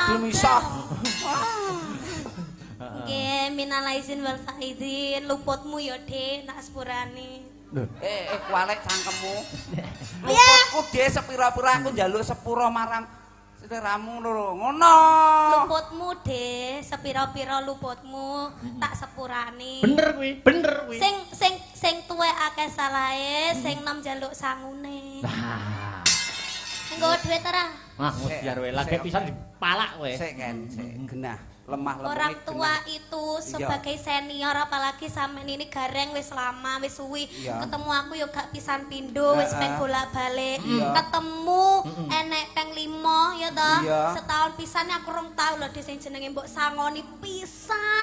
belum misah. Nggih, minal aizin wal faizin, luputmu ya, Dik, tak sepurani. Kualek cangkemmu. Luputku dhe sepira-pira aku njaluk sepura marang sliramu lho. Ngono. Luputmu, Dik, sepira-pira luputmu tak sepurani. Bener kuwi. Sing tuwek akeh salahe, sing nom njaluk sangune. Nah. Nggo dhuwit ora? Wah, modiar wae lagi pisan dipalak kowe. Sik genah. Lemah lembut Orang tua itu sebagai senior apalagi sampean ini gareng wis lama wis suwi ketemu aku yo gak pisan pindho wis peng bolak-balik ketemu enek peng 5 ya toh setahun pisan aku rong tau lho sing jenenge mbok sangoni pisan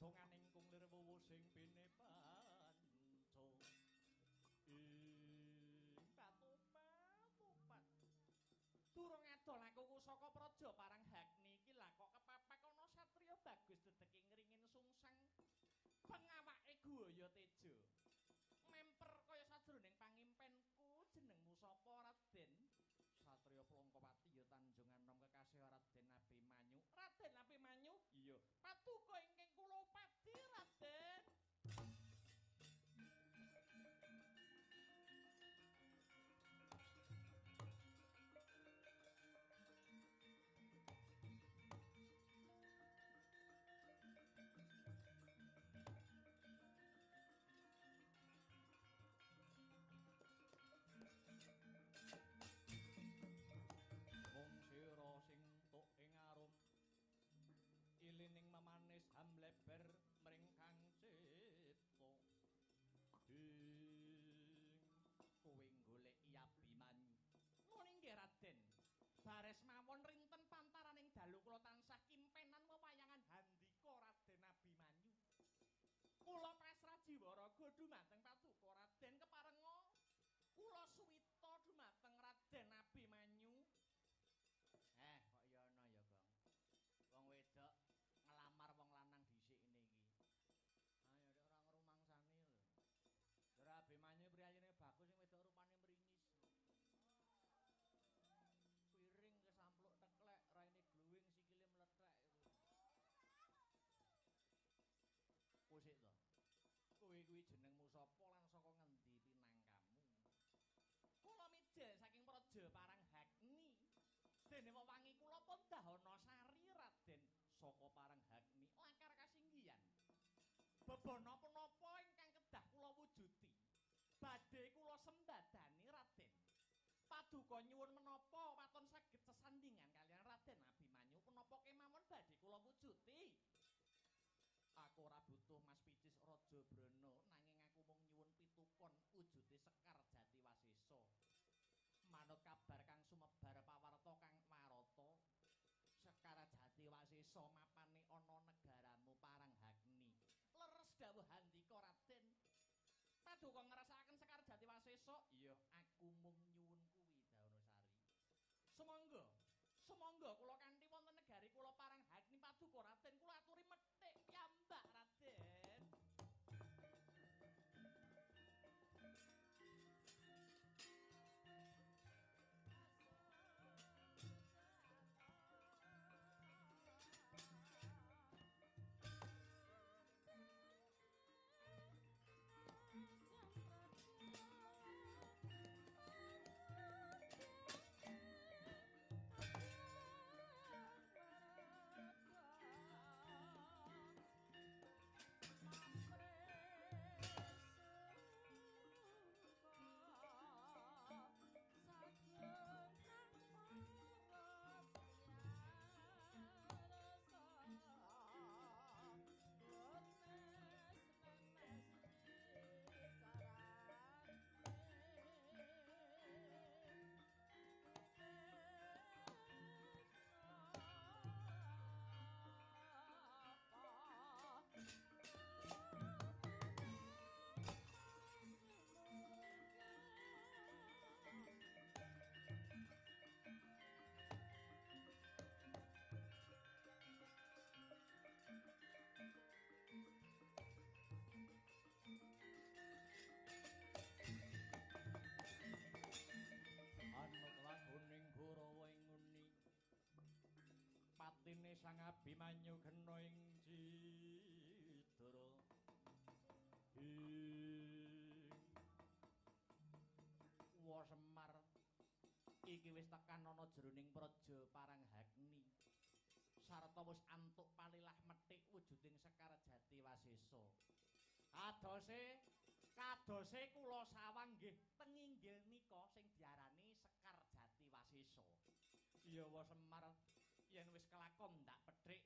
donganing kunglir wuwu sing pinepanca ing patupat durung adol aku saka praja parang Hagni iki lah kok kepepek ana satriya bagus dedeke ngringin sungsang pengawake Guwaya Teja memper kaya sajroning pangimpenku jenengmu sapa Raden Satriya Plongkowati ya Tanjung Anom kekasih Raden Abimanyu Raden Abimanyu iya paduka ingkang kula upadi Raden sira sing tuk ing arum ilining memanis hamleber mringkang cipta ing kowe goleki Abimanyu nuwun inggih Raden bares mawon rinten pantaraning dalu kula tansah kimpenan wewayangan handika Raden Abimanyu kula pasrah jiwaraga dumateng paduka Raden keparenga kula suwita dumateng Raden Abimanyu kok ya ana ya, Gong. Wong wedok ngelamar wong lanang dhisik niki. Ayo nek ora ngrumangsani lho. Ora Abimanyu priyayine bagus sing wedok rupane mringis. Piring kesampluk teklek, raine gluwing sikile mlethek. Pusik to. Kowe kuwi jenengmu sapa lan saka ngendi pinangkamu? Kula mijil saking praja Parang Hagni. Dene wewangi kula pun Dahana Sari Raden saka Parang Hagni lakar kasinggihan. Bebana punapa ingkang kedah kula wujuti. Badhe kula sembadani Raden. Paduka nyuwun menapa waton saged sesandingan kaliyan Raden Abimanyu punapa kemawon badhe kula wujuti. Aku ora butuh Mas Picis Raja Brana nanging aku mung nyuwun pitukon wujude Sekar Jatiwasesa. Manut kabar kang sumebar pawarta kang warata Sekar Jatiwasesa mapane ana negaramu Parang Hagni. Leres dawuh handika Raden. Paduka ngrasakaken Sekar Jatiwasesa? Iya, aku mung nyuwun kuwi Daunasari. Sumangga kula kanthi wonten negari kula Parang Hagni paduka Raden kula aturi methik piyambak Raden. Laguning Barawa ing nguni patine Sang Abimanyu gena ing Cidara Wa Semar iki wis tekan ana jroning praja Parang Hagni sarta wis antuk palilah methik wujuding Sekar Jatiwasesa. Kadose kula sawang nggih teng inggil nika sing diarani Sekar Jatiwasesa. Iya wa Semar yen wis kelakon ndak pethik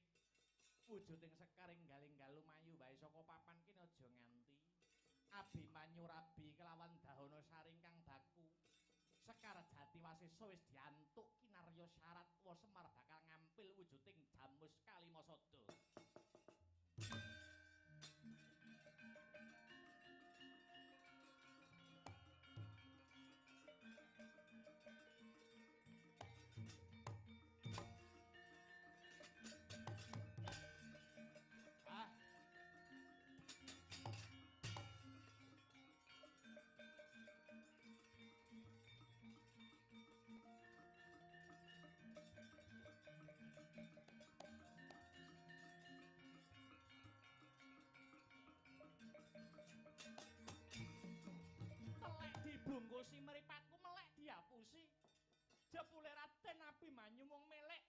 wujuding Sekar enggal-enggal lumayu wae saka papan kene aja nganti Abimanyu rabi kelawan Dahanasari ingkang baku. Sekar Jatiwasesa wis diantuk kinarya syarat wa Semar bakal ngampil wujuding Jamus Kalimasada. dosi mripatku melek diapusi. Jebule Raden Abimanyu mung melek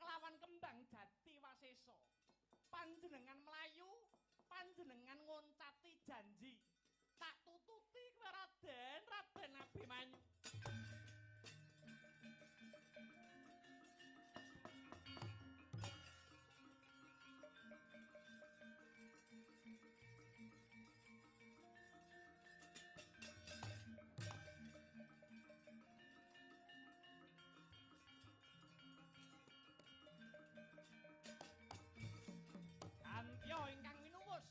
kelawan kembang jati Wasesa. Panjenengan mlayu, panjenengan ngoncati janji. Tak tututi kowe Raden Abimanyu. Antya ingkang minuwus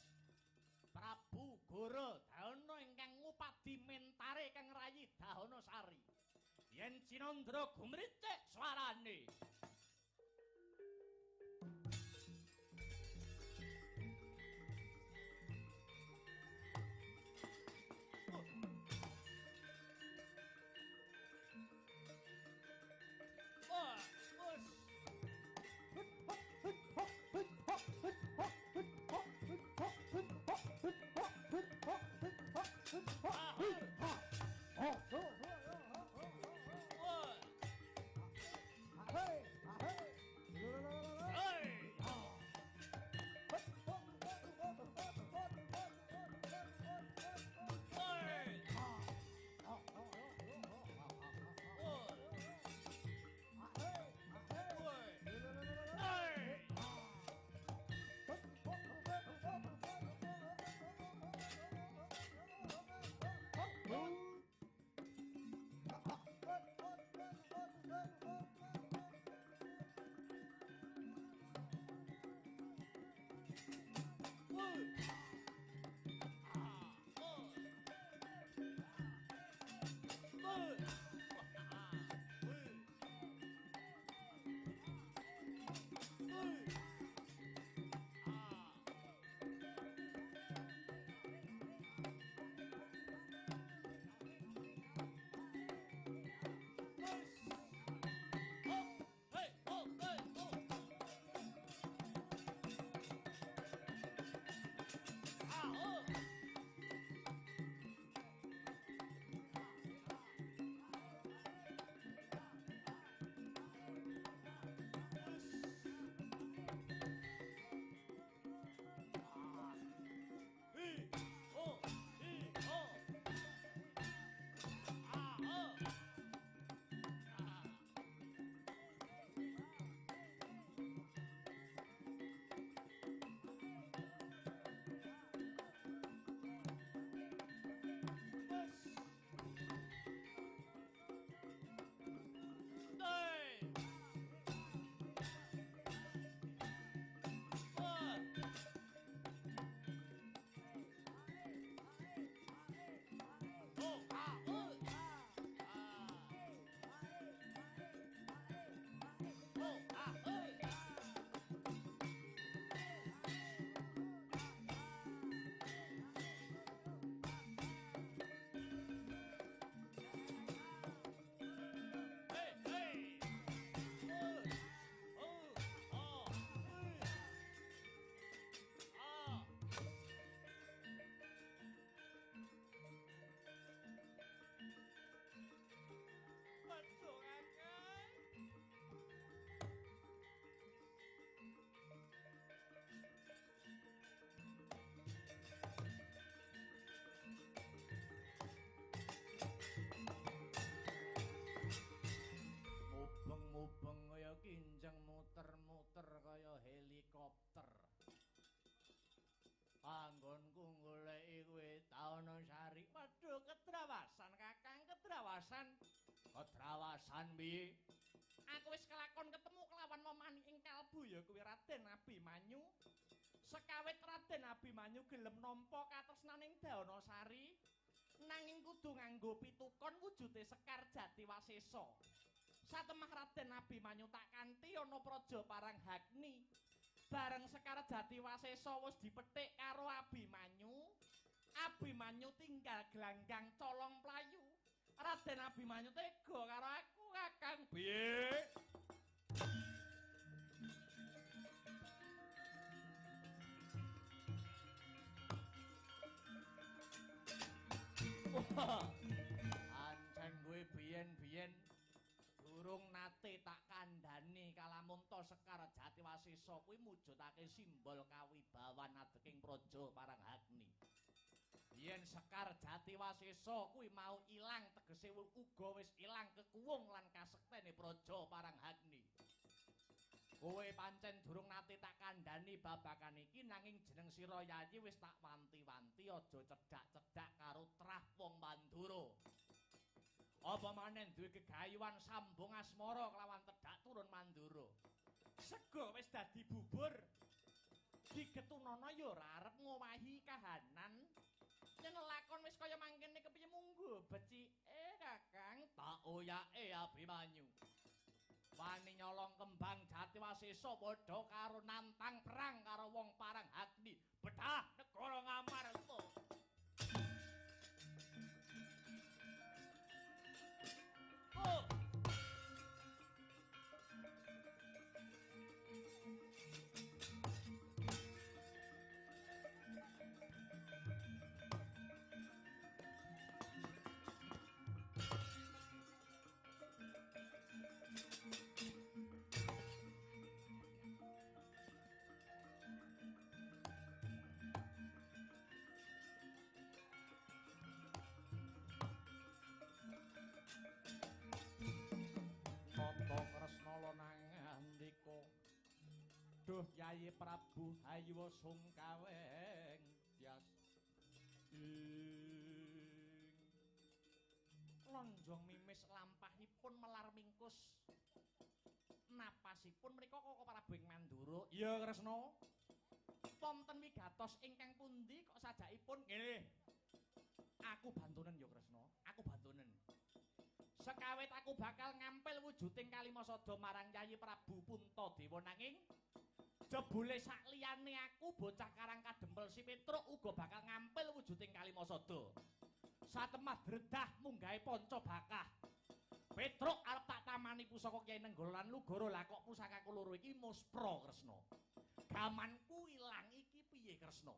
Prabu Goro Dahana ingkang ngupadi mentare kang rayi Dahana Sari. Yen Cinandra gumricik swarane. Mubeng kaya kinjeng muter-muter kaya helikopter. Panggonku goleki kowe Dahana Sari. Waduh, kedrawasan Kakang, kedrawasan. Kedrawasan piye? Aku wis kelakon ketemu kelawan momani ing kalbu ya kuwi Raden Abimanyu. Sekawit Raden Abimanyu gelem nampa katresnaning Dahana Sari, nanging kudu nganggo pitukon wujude Sekar Jati Wasesa. Satemah Raden Abimanyu tak kanthi ana praja Paranghagni. Bareng Sekar Jati Wasesa wis dipethik karo Abimanyu, Abimanyu tinggal glanggang colong playu. Raden Abimanyu tega karo aku, Kakang. Piye? Wah, durung nate tak kandhani kalamun to Sekar Jatiwasesa kuwi mujudake simbol kawibawan adeking praja Paranghagni. Yen Sekar Jatiwasesa kuwi mau ilang tegese uga wis ilang kekuwung lan kasektene praja Paranghagni. Kowe pancen durung nate tak kandhani babagan iki nanging jeneng sira Yayi wis tak wanti-wanti aja cedhak-cedhak karo trah wong Mandura. Apa maneh duwe gegayuhan sambung asmara kelawan tedhak turun Mandura. Sega wis dadi bubur. Digetunana ya ora arep ngowahi kahanan. Yen lakon wis kaya mangkene kepiye munggo becike Kakang tak oyake Abimanyu. Wani nyolong kembang Jatiwasesa padha karo nantang perang karo wong Paranghagni. Bedah negara Ngamarta. Oh. Tata Kresna nangandika Duh Yayi Prabu Hayuwa Sungkaweng Tyas ing lonjong mimis lampahipun melar mingkus napasipun mriku kok Prabu ing Mandura. Iya Kresna. Wonten wigatos ingkang pundi kok sajakipun nggih. Aku bantunen ya Kresna. Aku bantunen. Sekawit aku bakal ngampil wujuding Kalimasada marang Yayi Prabu Puntadewa nanging jebule sakliyane aku bocah Karang Kadempel si Petruk uga bakal ngampil wujuding Kalimasada. Satemah dredah munggahe panca bakah. Petruk arep tak tamani pusaka Kyai Nenggala lan Lugara lah kok pusakaku loro iki muspra Kresna. Gamanku ilang iki piye Kresna?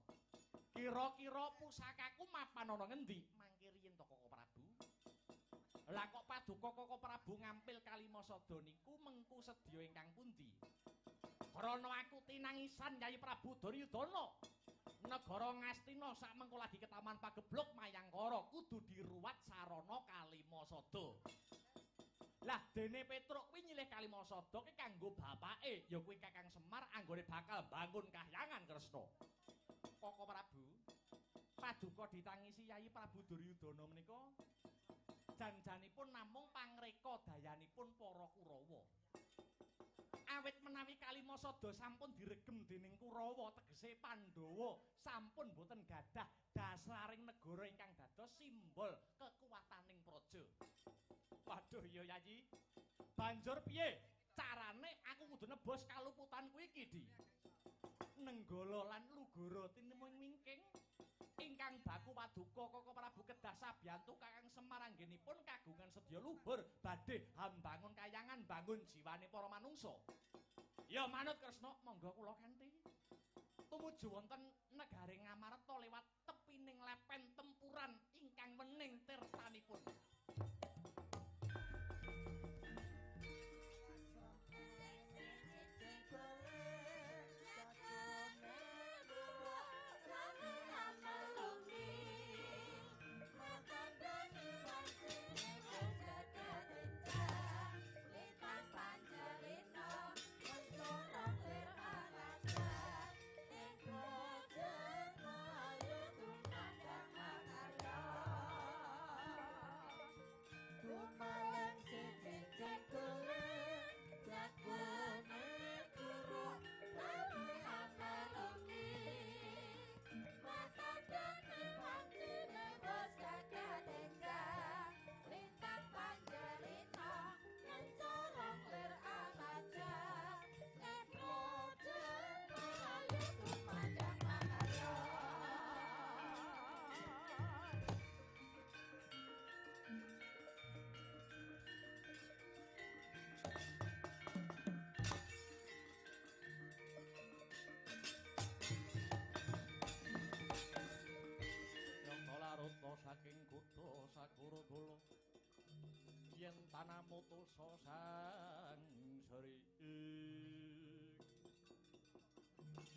Kira-kira pusakaku mapan ana ngendi? Mangke riyen to Koko Prabu. Lah kok paduka Koko Prabu ngampil Kalimasada niku mengku sedya ingkang pundi? Krana aku tinangisan Yayi Prabu Duryudana. Negara Ngastina sak mengko lagi ketaman pagebluk Mayangkara kudu diruwat sarana Kalimasada. Lah dene Petruk kuwi nyilih Kalimasada ki kanggo bapake ya kuwi Kakang Semar anggone bakal bangun kahyangan Kresna. Koko Prabu, paduka ditangisi Yayi Prabu Duryudana menika janjanipun namung pangreka dayanipun para Kurawa. Awit menawi Kalimasada sampun diregem dening Kurawa tegese Pandhawa sampun boten gadah dasaring negara ingkang dados simbol kekuwataning praja. Waduh ya Yayi. Banjur piye carane aku kudu nebos kaluputan kuwi iki Di? Nenggala lan Lugara tinemung mingking ingkang baku paduka Koko Prabu kedah sabiyantu Kakang Semar anggenipun kagungan sedya lubur badhe hambangun kayangan bangun jiwane para manungsa. Ya manut Kresna, monggo kula kanthi. Tumuju wonten negari Ngamarta lewat tepining lepen tempuran ingkang wening tirtanipun. saking kutha Sakuradala yen tanah mutusa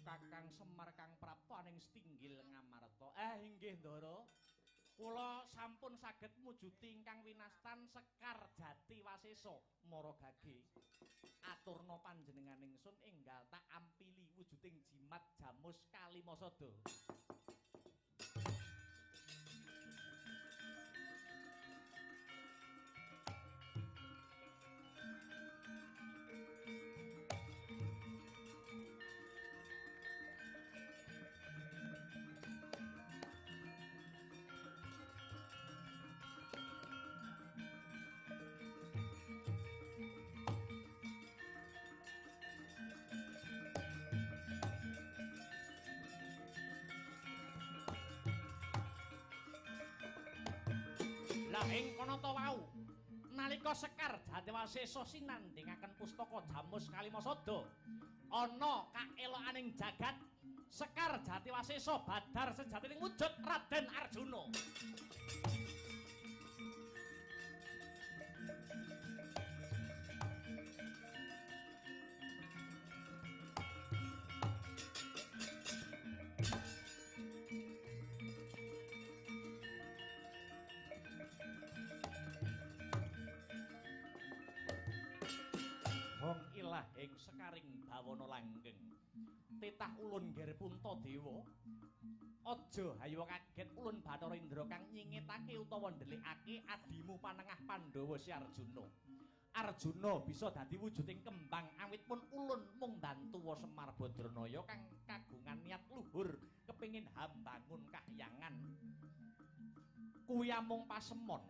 Kakang Semar Kang Prapto aning Stinggil Ngamarta. Inggih Ndara. Kula sampun saged mujuti ingkang winastan Sekar Jati Wasesa Maragage. Aturna panjenengan ingsun enggal tak ampili wujuding jimat Jamus Kalimasada. Lah ing kono ta wau nalika Sekar Jatiwasesa sinandhingaken pustaka Jamus Kalimasada ana kaelokaning jagat Sekar Jatiwasesa badar sejatining wujud Raden Arjuna. Hong ilah ing sekaring bawana langgeng titah ulun ngger Puntadewa aja hayo kaget ulun Bathara Indra kang nyingetake utawa ndelikake adimu panengah Pandhawa si Arjuna. Arjuna bisa dadi wujuding kembang awit pun ulun mung bantu Semar Badranaya kang kagungan niat luhur kepingin hambangun kahyangan. Kuwi amung pasemon.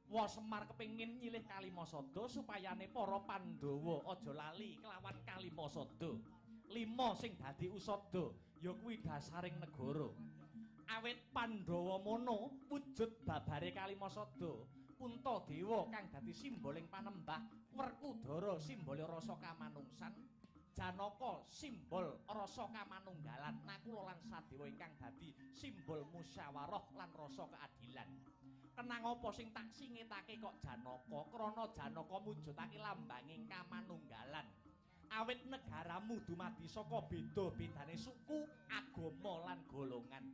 Semar kepingin nyilih Kalimasada supayane para Pandhawa aja lali kelawan Kalimasada. 5 sing dadi usada ya kuwi dasaring negara. Awit Pandhawa mono wujud babare Kalimasada, Puntadewa kang dadi simboling panembah, Werkudara simbole rasa kamanungsan, Janaka simbol rasa kamanunggalan, Nakula lan Sadewa ingkang dadi simbol musyawarah lan rasa keadilan. Kenang apa sing tak singetake kok Janaka? Krana Janaka mujudake lambanging kamanunggalan. Awit negaramu dumadi saka beda-bedane suku, agama lan golongan.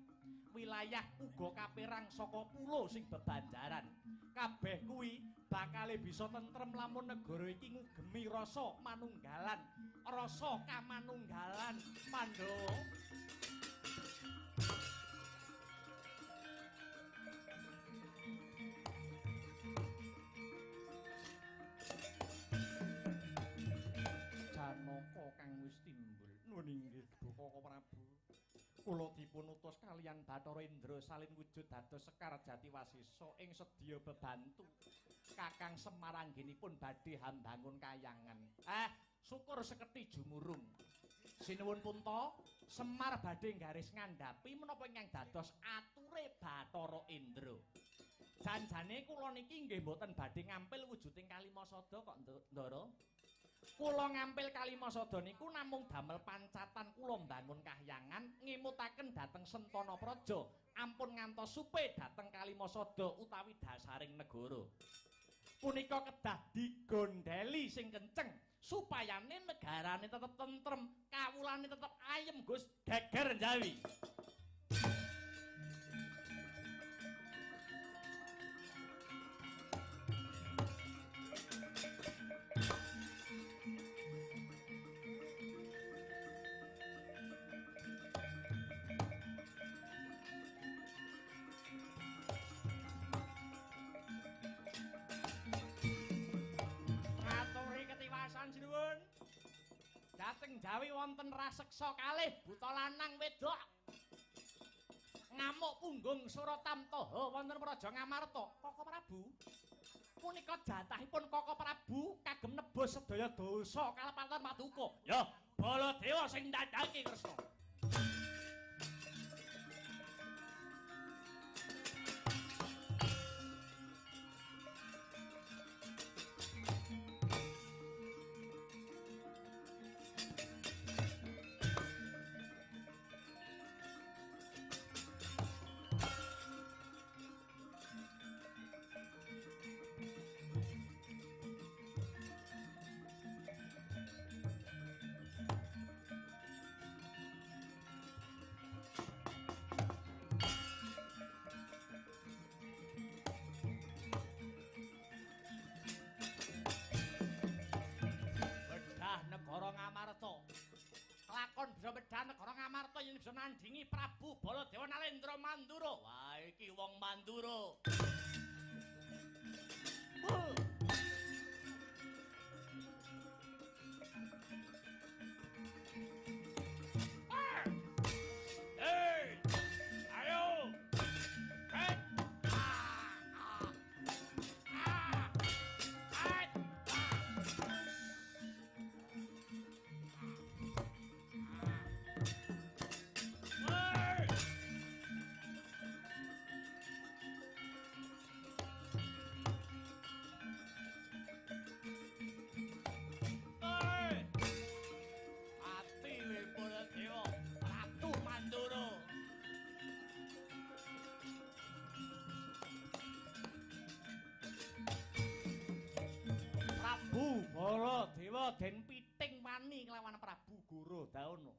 Wilayah uga kaperang saka pulo sing bebanjaran. Kabeh kuwi bakale bisa tentrem lamun negara iki ngugemi rasa manunggalan, rasa kamanunggalan, Pandhawa. Janaka kang wis timbul nuwun inggih Kaka Prabu. Kula dipun utus kaliyan Bathara Indra salin wujud dados Sekar Jatiwasesa ing sedya bebantu Kakang Semar anggenipun badhe hambangun kayangan. Syukur seketi jumurung. Sinuwun Punta, Semar badhe garis ngandhapi menapa ingkang dados ature Bathara Indra. Janjane kula niki nggih mboten badhe ngampil wujuding Kalimasada kok Ndara. Kula ngampil Kalimasada niku namung damel pancatan kula mbangun kahyangan ngemutaken dhateng Sentana Praja ampun ngantos supe dhateng Kalimasada utawi dasaring negara. Punika kedah digondheli sing kenceng supayane negarane tetep tentrem, kawulane tetep ayem Gus, geger Jawi. Sinuwun. Dhateng Jawi wonten raseksa kalih buta lanang wedok. Ngamuk punggung Suratamtaha wonten Praja Ngamarta. Kaka Prabu. Punika jatahipun Kaka Prabu kagem nebus sedaya dosa kalepatan Paduka. Ya, Baladewa sing ndadake Kresna. Narendra Mandura. Wah, iki wong Mandura. Hei, ayo. Hei. Ratu Mandura. Prabu Baladewa den piting wani kelawan Prabu Gorodana.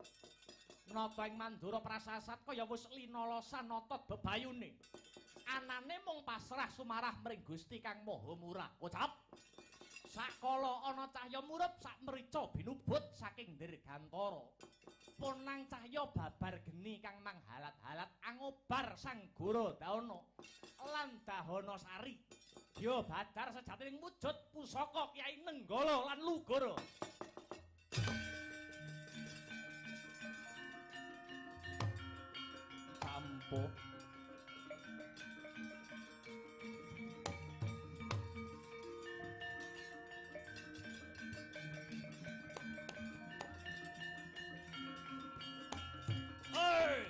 Nata ing Mandura prasasat kaya wis linolosan nata bebayune. Anane mung pasrah sumarah mring Gusti Kang Maha Murah. Ucap. Sakala ana cahya murup sak mrica binubut saking dirgantara. Punang cahya babar geni kang manghalat-halat angobar Sang Gorodana lan Dahana Sari. Dia badar sejatining wujud pusaka Kyai Nenggala lan Lugara. Campuh Hey!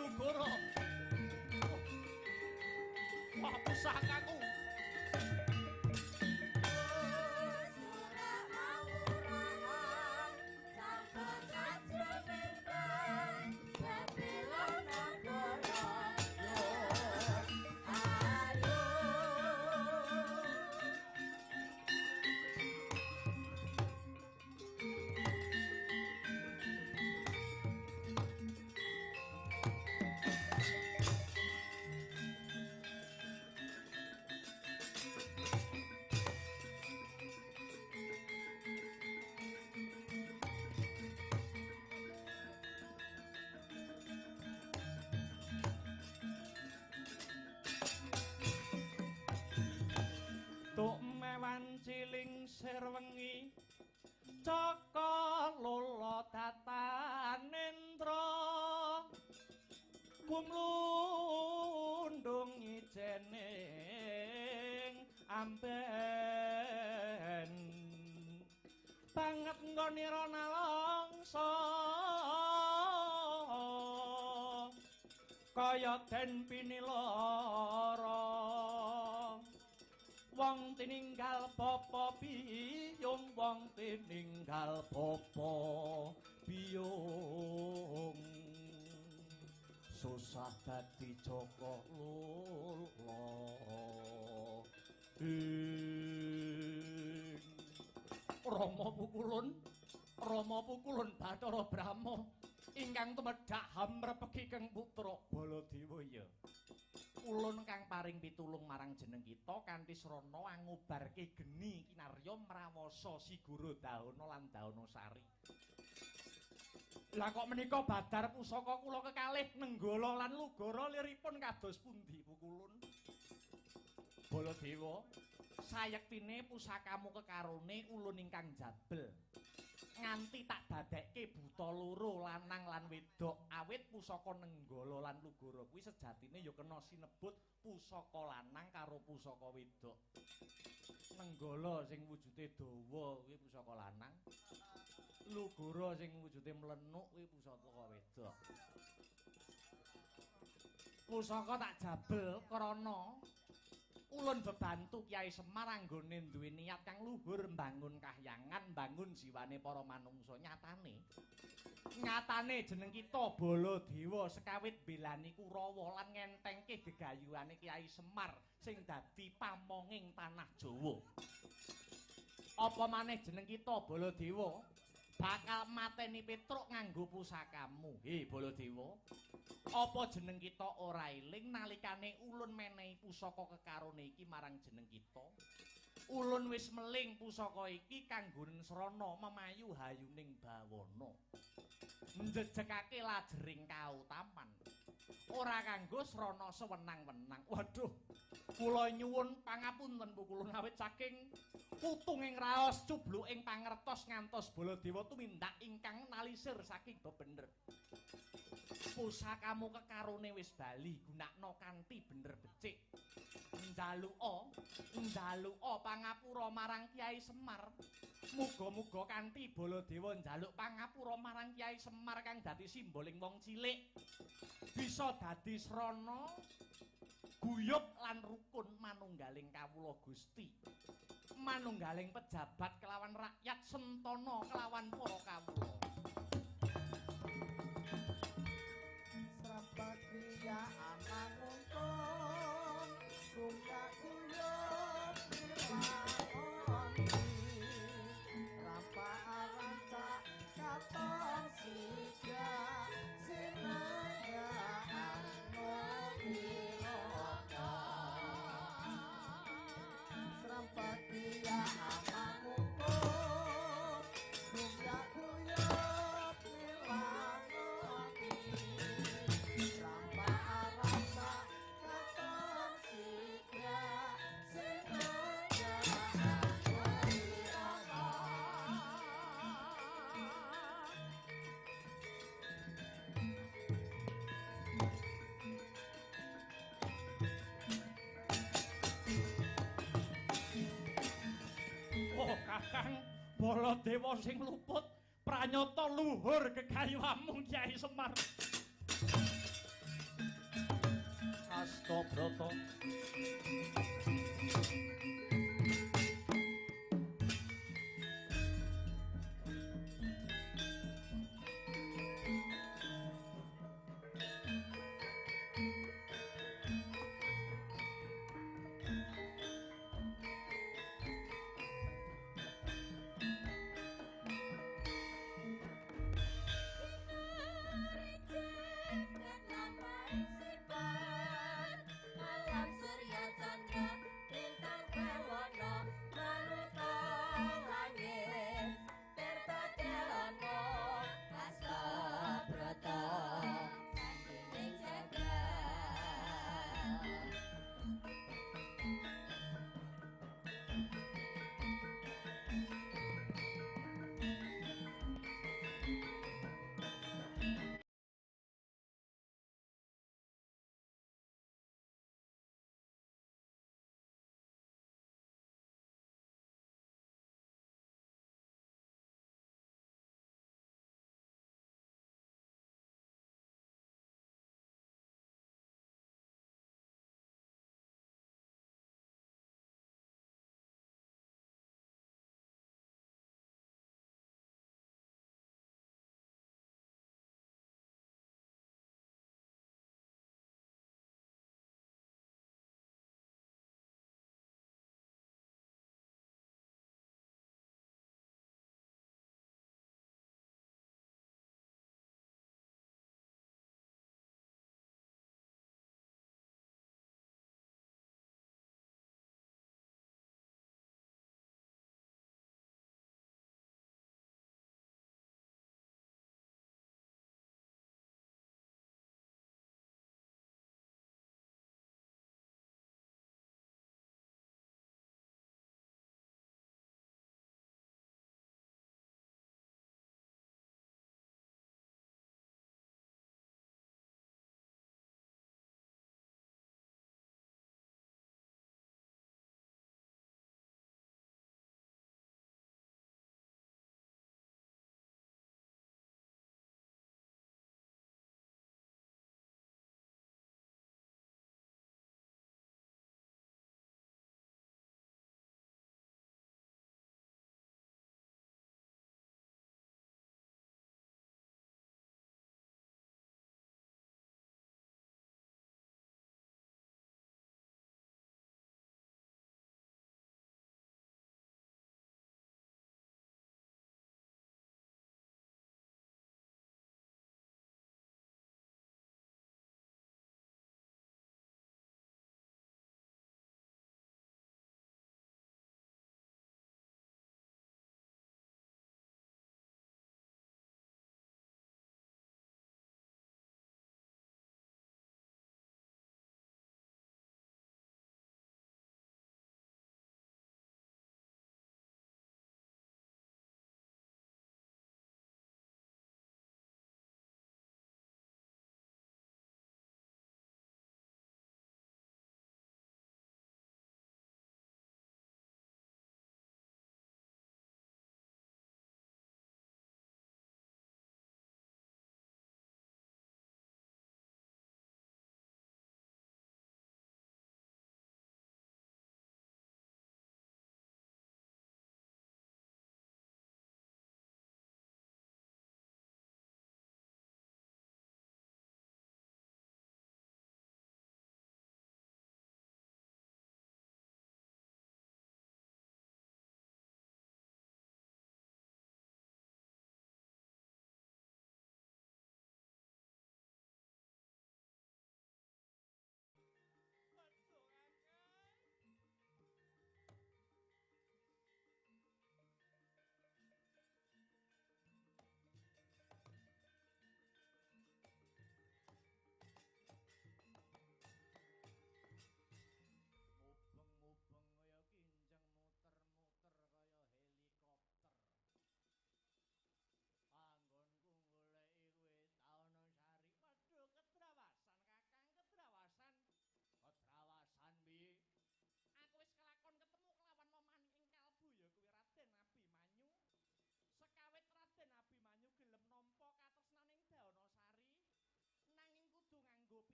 Lugara. Wah, pusakaku. Tuk mewan ciling sir wengi Caka lula datanendra Kumlundung ijening amben Banget nggonira nalangsa Kaya den pinilara Wong tininggal bapa biyung wong tininggal bapa biyung susah dadi Jaka Lula Rama Pukulun Bathara Brahma ingkang tumedhak hamrepegi kang putra Baladewa ya Ulun kang paring pitulung marang jeneng kita kanthi srana ngubarke geni kinarya mrawasa Si Gorodana lan Dahana Sari. Lah kok menika badar pusaka kula kekalih Nenggala lan Lugara liripun kados pundi Pukulun? Baladewa, sayektine pusakamu kekarone ulun ingkang jabel. Nganti tak dadekke buta loro lanang lan wedok awit pusaka Nenggala lan Lugara kuwi sejatine ya kena sinebut pusaka lanang karo pusaka wedok. Nenggala sing wujude dawa kuwi pusaka lanang. Lugara sing wujude mlenuk kuwi pusaka wedok. Pusaka tak jabel krana Ulun bebantu Kyai Semar anggone duwe niat kang luhur mbangun kahyangan, mbangun jiwane para manungsa. Nyatane jeneng kita Baladewa sekawit belani Kurawa lan ngentengke gegayuhane Kyai Semar sing dadi pamonging tanah Jawa. Apa maneh jeneng kita Baladewa bakal mateni Petruk nganggo pusakamu. Baladewa, apa jeneng kita ora eling nalikane ulun menehi pusaka kekarone iki marang jeneng kita? Ulun wis meling pusaka iki kanggo srana memayu hayuning bawana. Njejekake lajering kautaman. Ora kanggo srana sewenang-wenang. Waduh, kula nyuwun pangapunten Bu kula awit saking putunging raos cubluking pangertos ngantos Baladewa tumindak ingkang nalisir saking bebener. Pusakamu kekarone wis bali gunakno kanthi bener becik. Njaluka pangapura marang Kyai Semar. Muga-muga kanthi Baladewa njaluk pangapura marang Kyai Semar kang dadi simboling wong cilik bisa dadi srana guyub lan rukun manunggaling kawula Gusti. Manunggaling pejabat kelawan rakyat sentana kelawan para kawula. Srapakriya amanungkon gungkak guyub dilakoni rampa arancak katon siga sinayaan mobilana Srapakriya amanungkon gungkak guyub dilakoni rampa arancak katon siga sinayaan mobilana Oh Kakang Baladewa sing luput pranyata luhur gegayuhanmu Kyai Semar. Astabrata. Malam surya candra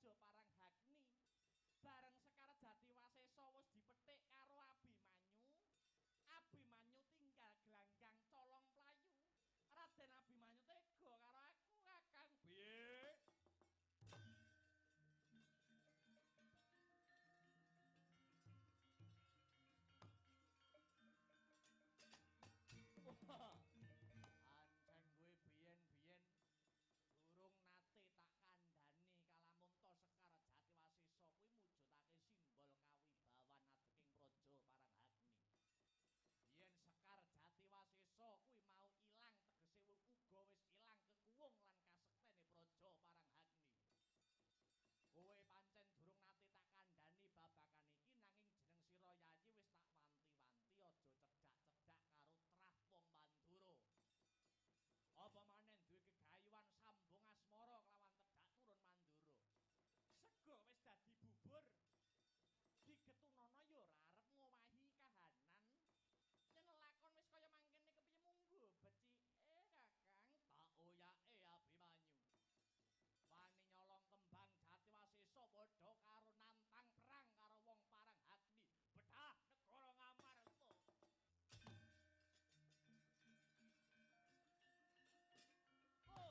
Praja Paranghagni. Bareng Sekar Jatiwasesa wis dipethik karo Abimanyu. Abimanyu tinggal gelanggang colong playu. Raden Abimanyu tega karo aku Kakang. Piye? Wah, ancen gue biyen-biyen durung nate tak kandhani kalamun to Sekar Jatiwasesa kuwi mujudake simbol kawibawan adeking Praja Paranghagni. Yen Sekar Jatiwasesa kuwi mau ilang tegese uga wis ilang kekuwung lan kasektene Praja Paranghagni. Kowe pancen durung nate tak kandhani babakan iki nanging jeneng sira Yayi wis tak wanti-wanti aja cedhak-cedhak karo trah wong Mandura. Apa maneh duwe gegayuhan sambung asmara kelawan tedhak turun Mandura. Sega wis dadi bubur. Digetunana ya ora arep ngowahi kahanan. Yen lakon wis kaya mangkene kepiye munggo becike Kakang tak oyake Abimanyu. Wani nyolong kembang Jatiwasesa padha karo nantang perang karo wong Paranghagni. Bedah negara Ngamarta. Oh.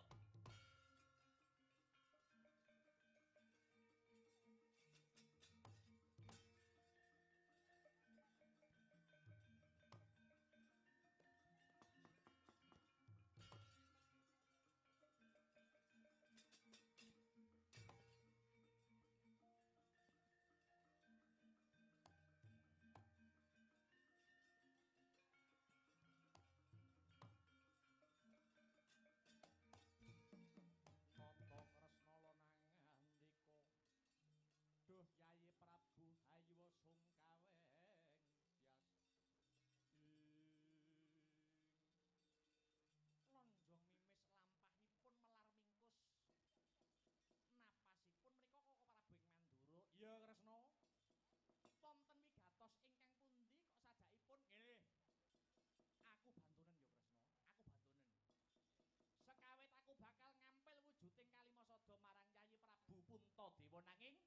Nata Kresna nangandika Duh Yayi Prabu Hayuwa sungkaweng bias lonjong mimis lampahipun melar mingkus napasipun mriku Koko Prabu ing Mandura. Iya Kresna. Wonten wigatos ingkang pundi kok sajakipun nggih. Aku bantunen ya Kresna. Aku bantunen. Sekawit aku bakal ngampil wujuding Kalimasada marang Yayi Prabu Puntadewa nanging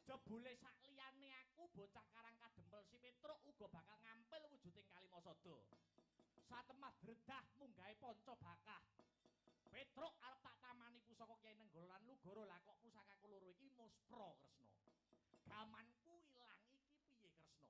jebule sakliyane aku bocah karang kadempel si Petruk uga bakal ngampil wujuding Kalimasada. Satemah dredah munggahe panca bakah. Petruk arep tak tamani pusaka Kyai Nenggala lan Lugara lah kok pusakaku loro iki muspra Kresna. Gamanku ilang iki piye Kresna?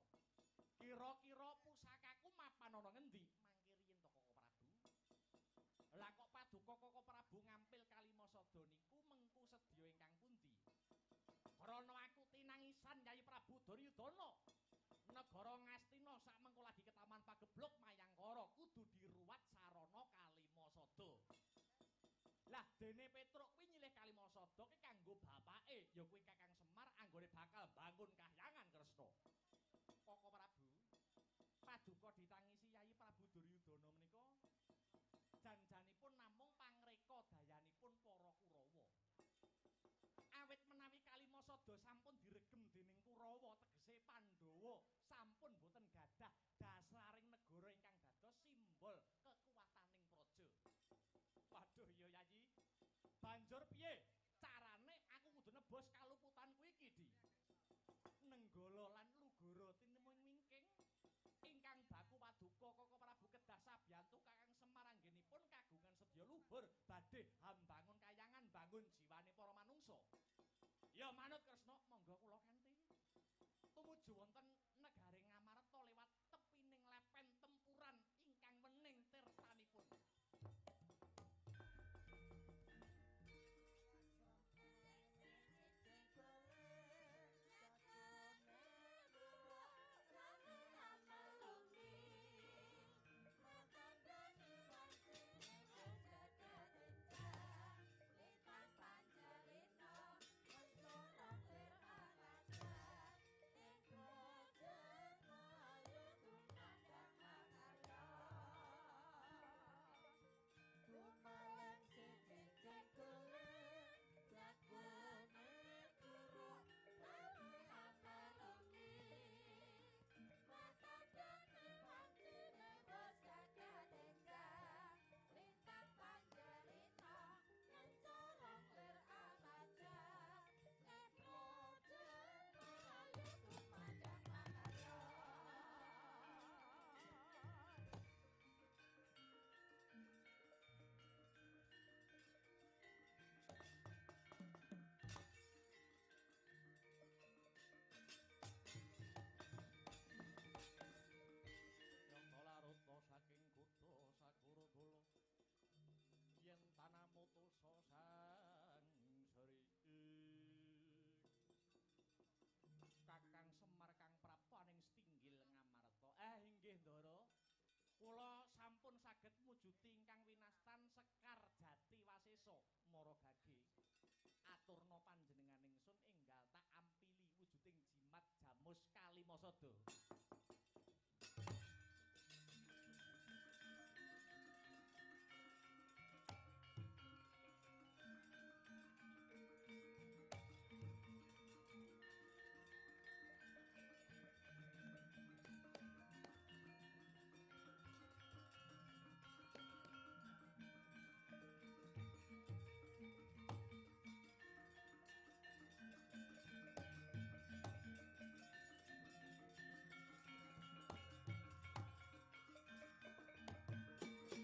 Kira-kira pusakaku mapan ana ngendi? Mangke riyen to Koko Prabu. Lah kok paduka Koko Prabu ngampil Kalimasada niku mengku sedya ingkang pundi? Krana aku tinangisan Yayi Prabu Duryudana. Negara Ngastina sak mengko lagi ketaman pageblok Mayangkara kudu diruwat sarana Kalimasada. Lah dene Petruk kuwi nyilih Kalimasada ki kanggo bapake ya kuwi Kakang Semar anggone bakal bangun kahyangan Kresna. Koko Prabu, paduka ditangisi Yayi Prabu Duryudana menika janjanipun namung pangreka dayanipun para Kurawa. Awit menawi Kalimasada sampun diregem dening Kurawa tegese Pandhawa sampun boten gadah dasaring negara ingkang dados simbol kekuwataning praja. Waduh ya Yayi. Banjur piye carane aku kudu nebus kaluputan kuwi iki Di? Nenggala lan Lugara tinemung wingking ingkang baku paduka Koko Prabu kedah sabiyantu Kakang Semar anggenipun kagungan sedya luhur badhe hambangun kayangan bangun jiwane para manungsa. Ya manut Kresna, monggo kula kanthi. Tumuju wonten negari Ngamarta liwat tepining lepen tempuran ingkang wening tirtanipun. Jamus Kalimasada.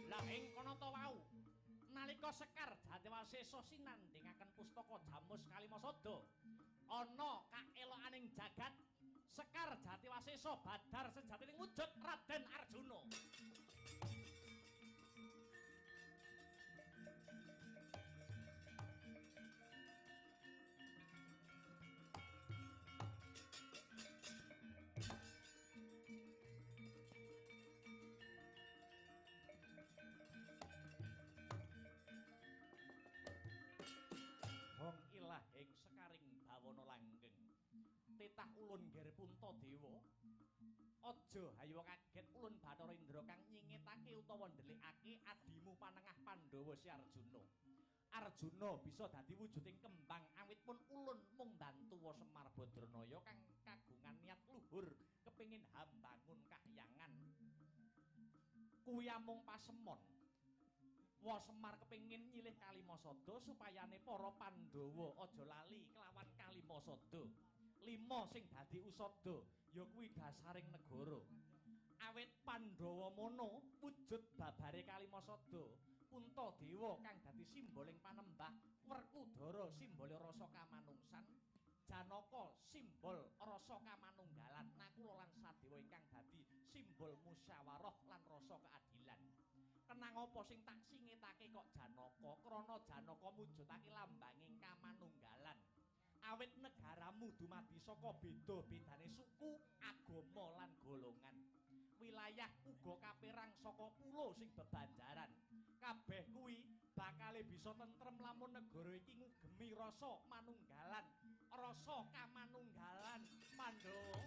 Lah ing kono to wau nalika Sekar Jatiwasesa sinandhingaken pustaka Jamus Kalimasada ana kaelokaning jagat Sekar Jatiwasesa badar sejatining wujud Raden Arjuna. Hong ilahing sekaring bawana langgeng titah ulun nger Puntadewa aja hayya kaget ulun Bathara Indra kang nyingetake utawa ndelikake adimu panengah Pandhawa si Arjuna. Arjuna bisa dadi wujuding kembang awit pun ulun mung bantu Semar Badranaya kang kagungan niat luhur kepingin hambangun kahyangan. Kuwi amung pasemon. Semar kepingin nyilih Kalimasada supayane para Pandhawa aja lali kelawan Kalimasada. 5 sing dadi usada ya kuwi dasaring negara. Awit Pandhawa mono wujud babare Kalimasada, Puntadewa kang dadi simboling panembah, Werkudara simbole rasa kamanungsan, Janaka simbol rasa kamanunggalan, Nakula lan Sadewa ingkang dadi simbol musyawarah lan rasa keadilan. Kenang apa sing tak singetake kok Janaka, krana Janaka mujudake lambanging kamanunggalan. Awit negaramu dumadi saka beda-bedane suku, agama lan golongan. Wilayah uga kaperang saka pulo sing bebanjaran. Kabeh kuwi bakale bisa tentrem lamun negara iki ngugemi rasa manunggalan, rasa kamanunggalan, Pandhawa.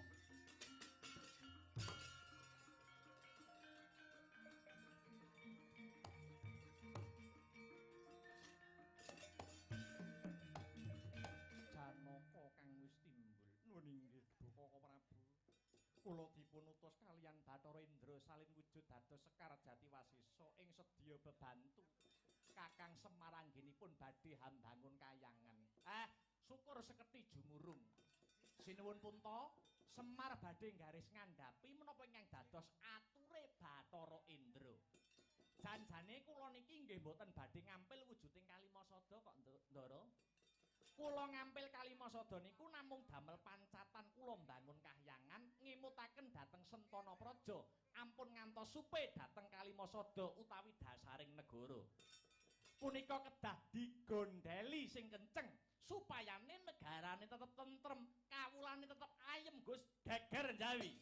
Janaka kang wis timbul. Nuwun inggih Koko Prabu. Kula dipun utus kaliyan Bathara Indra salin wujud dados Sekar Jatiwasesa ing sedya bebantu Kakang Semar anggenipun badhe hambangun kayangan. Syukur seketi jumurung. Sinuwun punta, Semar badhe garis ngandhapi menapa ingkang dados ature Bathara Indra. Janjane kula niki nggih mboten badhe ngampil wujuding Kalimasada kok Ndara. Kula ngampil Kalimasada niku namung damel pancatan kula mbangun kahyangan ngemutaken dhateng Sentana Praja ampun ngantos supe dhateng Kalimasada utawi dasaring negara. Punika kedah digondheli sing kenceng supayane negarane tetep tentrem, kawulane tetep ayem Gus geger njawi.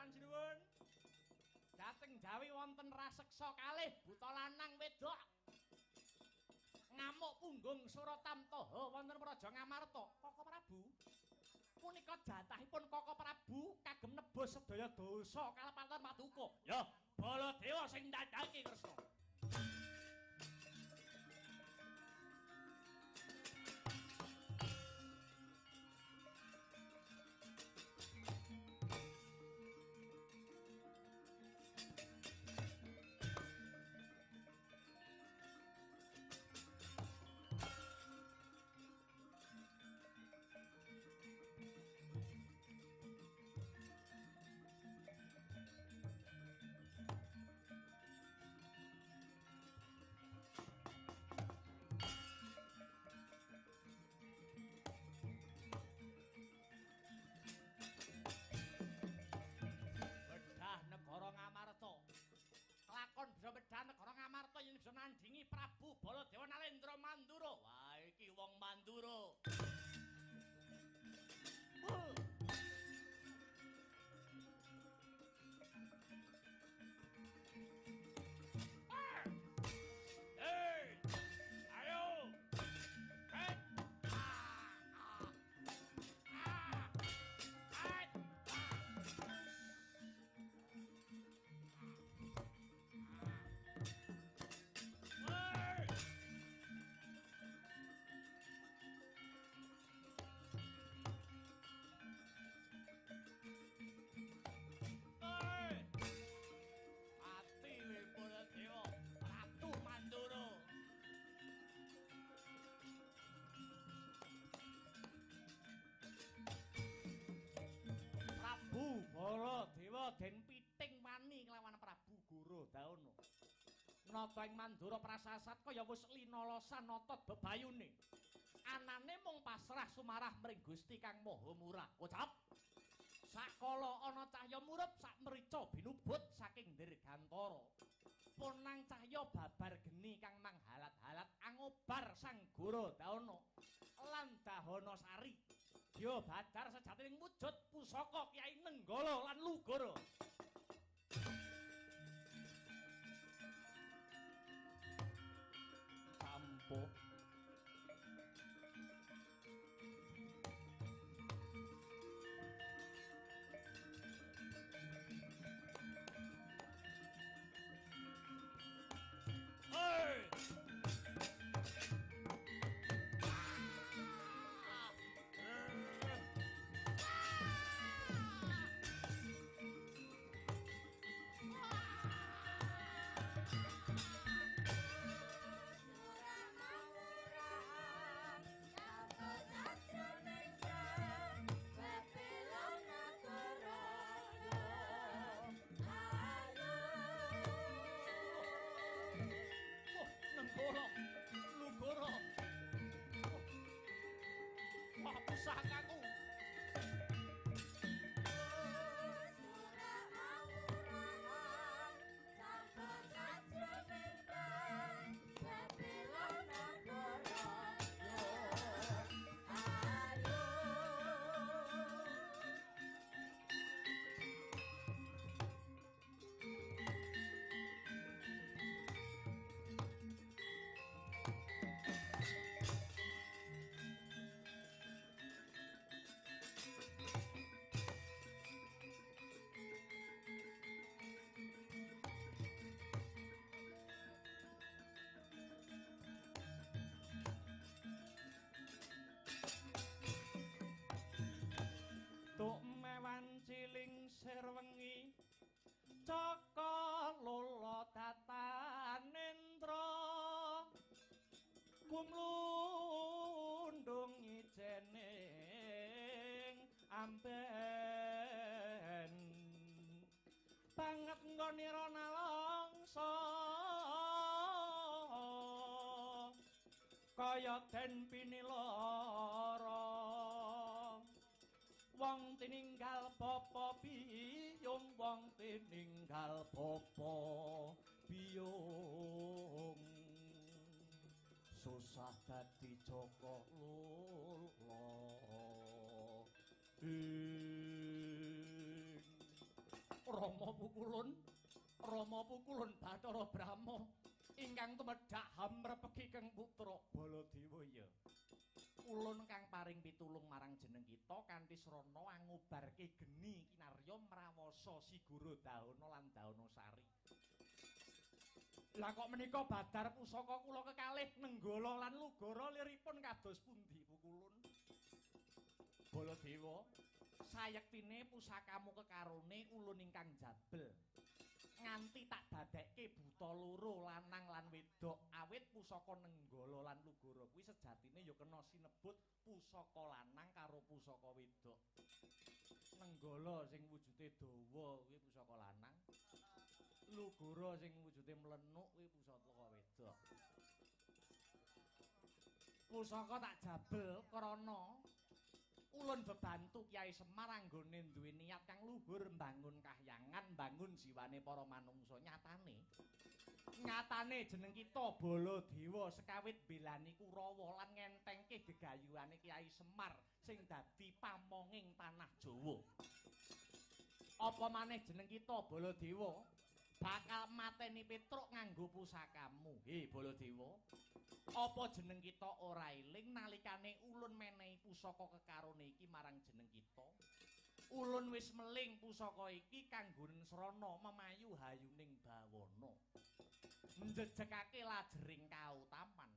Sinuwun. Dhateng Jawi wonten raseksa kalih buta lanang wedok. Ngamuk punggung Suratamtaha wonten Praja Ngamarta. Koko Prabu. Punika jatahipun Koko Prabu kagem nebus sedaya dosa kalepatan Paduka. Ya, Baladewa sing ndadake Kresna. nata ing Mandura prasasat kaya wis linolosan notot bebayune. Anane mung pasrah sumarah mring Gusti Kang Maha Murah. Ucap. Sakala ana cahya murup sak mrica binubut saking dirgantara. Ponang cahya babar geni kang manghalat-halat angobar sang Gorodana lan Dahana Sari. Ya badar sejatining wujud pusaka Kyai Nenggala lan Lugara. Sampun. Hey! Nenggala, Lugara. Wah, pusakaku. Tuk mewan ciling sir wengi Caka lula datanendra Kumlundung ijening amben Banget nggonira nalongso Kaya den pinilara Wong tininggal bapa biyung wong tininggal bapa biyung susah dadi Jaka Lula Rama Pukulun Bathara Brahma ingkang tumedhak hamrepegi keng putra Baladewa ya ulun kang paring pitulung marang jeneng kita kanthi srana angobarke geni kinarya mrawasa Sigara Dahana lan Dahana Sari. Lah kok menika badar pusaka kula kekalih Nenggala lan Lugara liripun kados pundi Pukulun? Baladewa, sayektine pusakamu kekarone ulun ingkang jabel. Nganti tak dadekke buta loro lanang lan wedok awit pusaka Nenggala lan Lugara kuwi sejatine ya kena sinebut pusaka lanang karo pusaka wedok. Nenggala sing wujude dawa kuwi pusaka lanang. Lugara sing wujude mlenuk kuwi pusaka wedok. Pusaka tak jabel krana ulun bebantu Kyai Semar anggone duwe niat kang luhur mbangun kahyangan, mbangun jiwane para manungsa. Nyatane jeneng kita Baladewa sekawit belani Kurawa lan ngentengke gegayuhane Kyai Semar sing dadi pamonging tanah Jawa. Apa maneh jeneng kita Baladewa bakal mateni Petruk nganggo pusakamu. Baladewa, apa jeneng kita ora eling nalikane ulun menehi pusaka kekarone iki marang jeneng kita? Ulun wis meling pusaka iki kanggo srana memayu hayuning bawana. Njejekake lajering kautaman.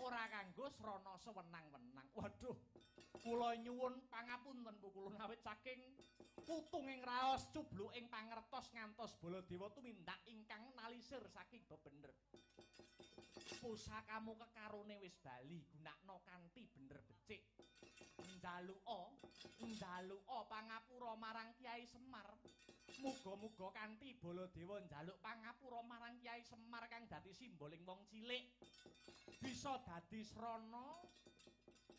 Ora kanggo srana sewenang-wenang. Waduh, kula nyuwun pangapunten Pukulun awit saking putunging raos cubluking pangertos ngantos Baladewa tumindak ingkang nalisir saking bebener. Pusakamu kekarone wis bali, gunakno kanthi bener becik. Njaluka pangapura marang Kyai Semar. Muga-muga kanthi Baladewa njaluk pangapura marang Kyai Semar kang dadi simboling wong cilik bisa dadi srana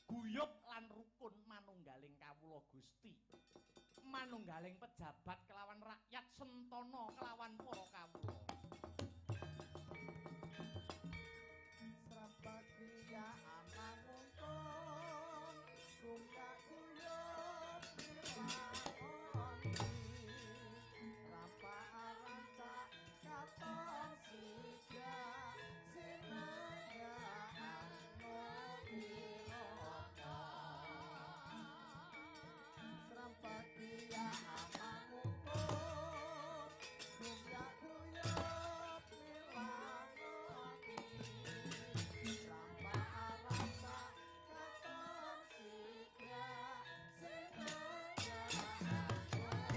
guyub lan rukun manunggaling kawula Gusti. Manunggaling pejabat kelawan rakyat sentana kelawan para kawula. Bagia aman untung Gungga guyup dilakoni Rampa arancak katon siga Sinayaan mobiloko Serampat dia aman untung Gungga guyup dilakoni Rampa arasa katon siga sinayaan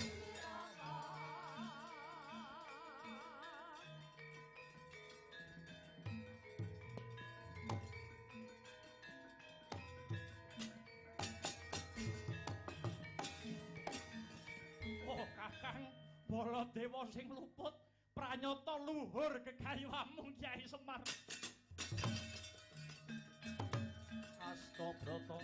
wirana Oh Kakang Baladewa sing luput pranyata luhur gegayuhanmu Kyai Semar. Astabrata